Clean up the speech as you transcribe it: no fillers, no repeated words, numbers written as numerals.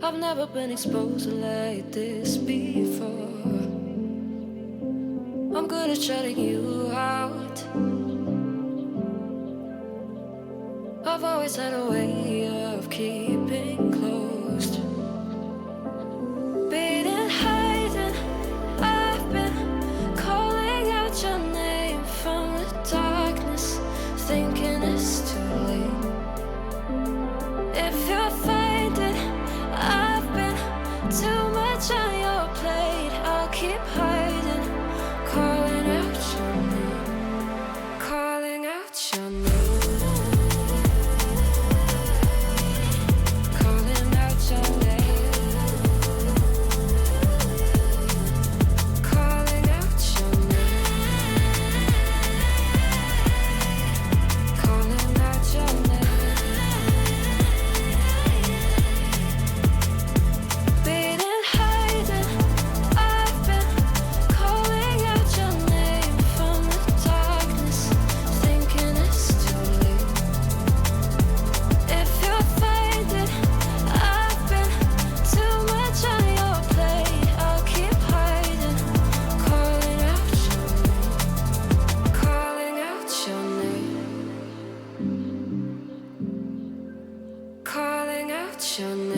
I've never been exposed like this before. I'm good at shutting you out. I've always had a way of keeping closed. Beating, hiding, I've been calling out your name from the darkness, thinking it's too late. If you're finding I've been too much on your plate, I'll keep hiding, calling out your name, calling out your name. Calling out your name.